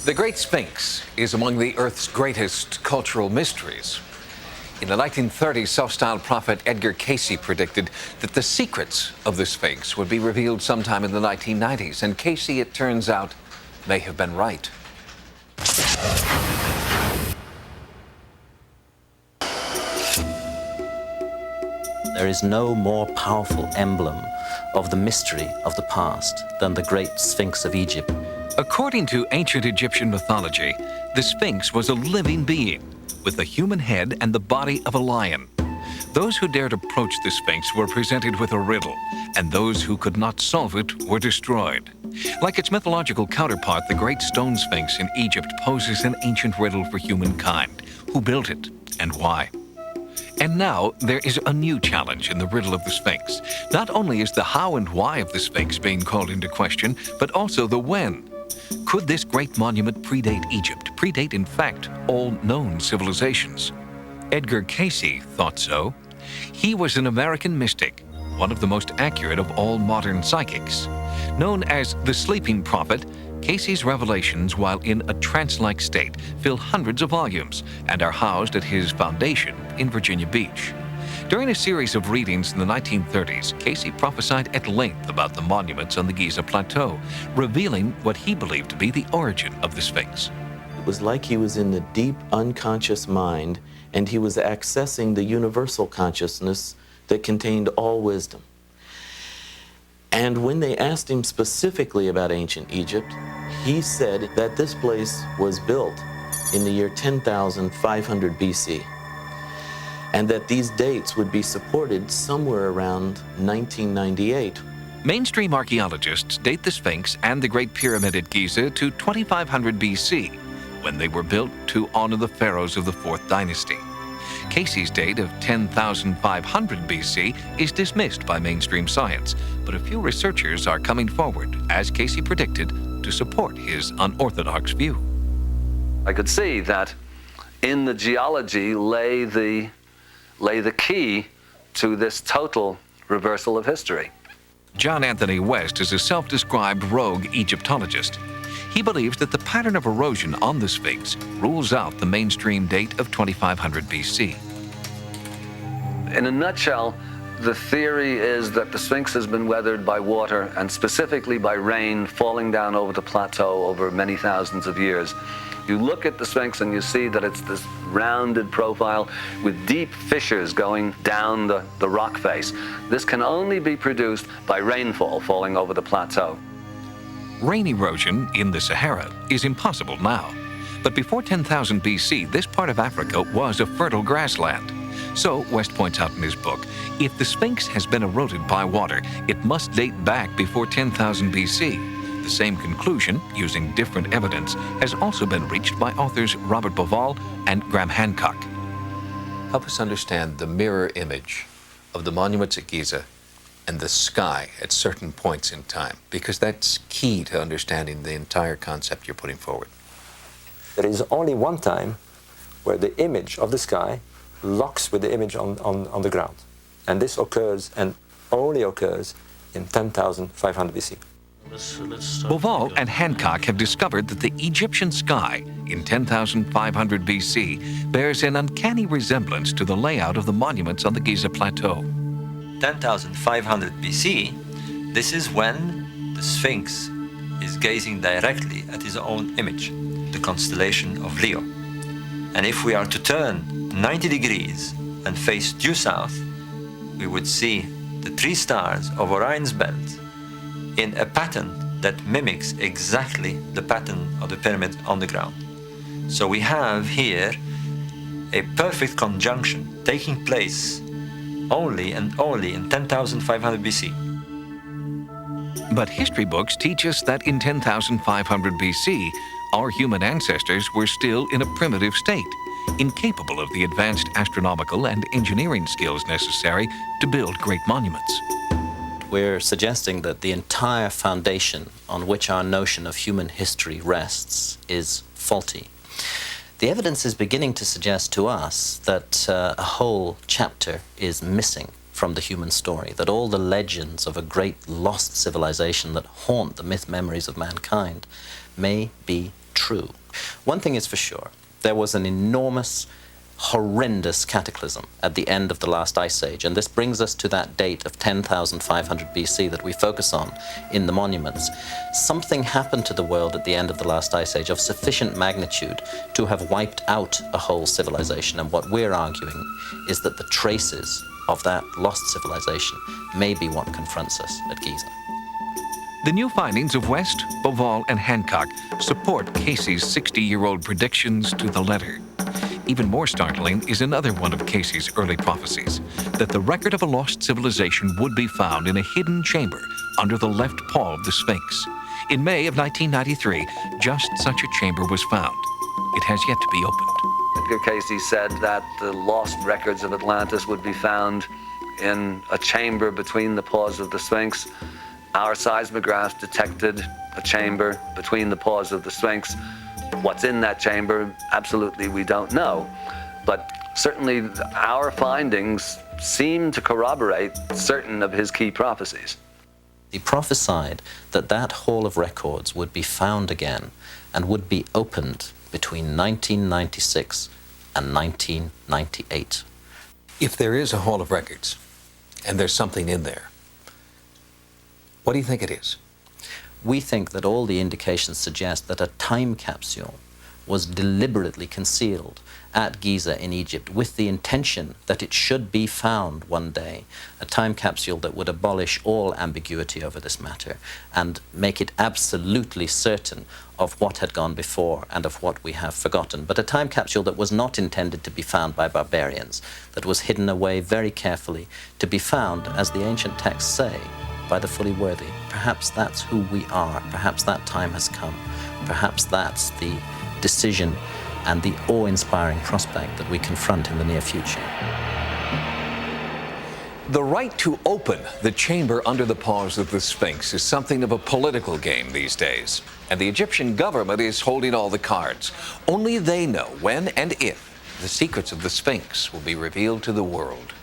The Great Sphinx is among the Earth's greatest cultural mysteries. In the 1930s, self-styled prophet Edgar Cayce predicted that the secrets of the Sphinx would be revealed sometime in the 1990s, and Cayce, it turns out, may have been right. There is no more powerful emblem of the mystery of the past than the Great Sphinx of Egypt. According to ancient Egyptian mythology, the Sphinx was a living being with a human head and the body of a lion. Those who dared approach the Sphinx were presented with a riddle, and those who could not solve it were destroyed. Like its mythological counterpart, the Great Stone Sphinx in Egypt poses an ancient riddle for humankind. Who built it and why? And now there is a new challenge in the riddle of the Sphinx. Not only is the how and why of the Sphinx being called into question, but also the when. Could this great monument predate Egypt, predate, in fact, all known civilizations? Edgar Cayce thought so. He was an American mystic, one of the most accurate of all modern psychics. Known as the sleeping prophet, Cayce's revelations, while in a trance-like state, fill hundreds of volumes and are housed at his foundation in Virginia Beach. During a series of readings in the 1930s, Cayce prophesied at length about the monuments on the Giza Plateau, revealing what he believed to be the origin of the Sphinx. It was like he was in the deep unconscious mind, and he was accessing the universal consciousness that contained all wisdom. And when they asked him specifically about ancient Egypt, he said that this place was built in the year 10,500 BC, and that these dates would be supported somewhere around 1998. Mainstream archaeologists date the Sphinx and the Great Pyramid at Giza to 2500 BC, when they were built to honor the pharaohs of the 4th dynasty. Cayce's date of 10,500 BC is dismissed by mainstream science, but a few researchers are coming forward, as Cayce predicted, to support his unorthodox view. I could see that in the geology lay the key to this total reversal of history. John Anthony West is a self-described rogue Egyptologist. He believes that the pattern of erosion on the Sphinx rules out the mainstream date of 2500 BC. In a nutshell, the theory is that the Sphinx has been weathered by water, and specifically by rain falling down over the plateau over many thousands of years. You look at the Sphinx and you see that it's this rounded profile with deep fissures going down the rock face. This can only be produced by rainfall falling over the plateau. Rain erosion in the Sahara is impossible now. But before 10,000 BC, this part of Africa was a fertile grassland. So, West points out in his book, if the Sphinx has been eroded by water, it must date back before 10,000 BC. The same conclusion, using different evidence, has also been reached by authors Robert Bauval and Graham Hancock. Help us understand the mirror image of the monuments at Giza and the sky at certain points in time, because that's key to understanding the entire concept you're putting forward. There is only one time where the image of the sky locks with the image on the ground. And this occurs, and only occurs, in 10,500 BC. Bauval and Hancock have discovered that the Egyptian sky in 10,500 BC bears an uncanny resemblance to the layout of the monuments on the Giza Plateau. 10,500 BC, this is when the Sphinx is gazing directly at his own image, the constellation of Leo. And if we are to turn 90 degrees and face due south, we would see the 3 stars of Orion's belt in a pattern that mimics exactly the pattern of the pyramid on the ground. So we have here a perfect conjunction taking place only and only in 10,500 BC. But history books teach us that in 10,500 BC, our human ancestors were still in a primitive state, incapable of the advanced astronomical and engineering skills necessary to build great monuments. We're suggesting that the entire foundation on which our notion of human history rests is faulty. The evidence is beginning to suggest to us that a whole chapter is missing from the human story, that all the legends of a great lost civilization that haunt the myth memories of mankind may be true. One thing is for sure, there was an enormous, horrendous cataclysm at the end of the last ice age, and this brings us to that date of 10,500 BC that we focus on in the monuments. Something happened to the world at the end of the last ice age of sufficient magnitude to have wiped out a whole civilization, and what we're arguing is that the traces of that lost civilization may be what confronts us at Giza. The new findings of West, Boval, and Hancock support Cayce's 60-year-old predictions to the letter. Even more startling is another one of Cayce's early prophecies, that the record of a lost civilization would be found in a hidden chamber under the left paw of the Sphinx. In May of 1993, just such a chamber was found. It has yet to be opened. Edgar Cayce said that the lost records of Atlantis would be found in a chamber between the paws of the Sphinx. Our seismographs detected a chamber between the paws of the Sphinx. What's in that chamber, absolutely we don't know. But certainly our findings seem to corroborate certain of his key prophecies. He prophesied that that hall of records would be found again and would be opened between 1996 and 1998. If there is a hall of records, and there's something in there, what do you think it is? We think that all the indications suggest that a time capsule was deliberately concealed at Giza in Egypt with the intention that it should be found one day, a time capsule that would abolish all ambiguity over this matter and make it absolutely certain of what had gone before and of what we have forgotten, but a time capsule that was not intended to be found by barbarians, that was hidden away very carefully to be found, as the ancient texts say, by the fully worthy. Perhaps that's who we are. Perhaps that time has come. Perhaps that's the decision and the awe-inspiring prospect that we confront in the near future. The right to open the chamber under the paws of the Sphinx is something of a political game these days, and the Egyptian government is holding all the cards. Only they know when and if the secrets of the Sphinx will be revealed to the world.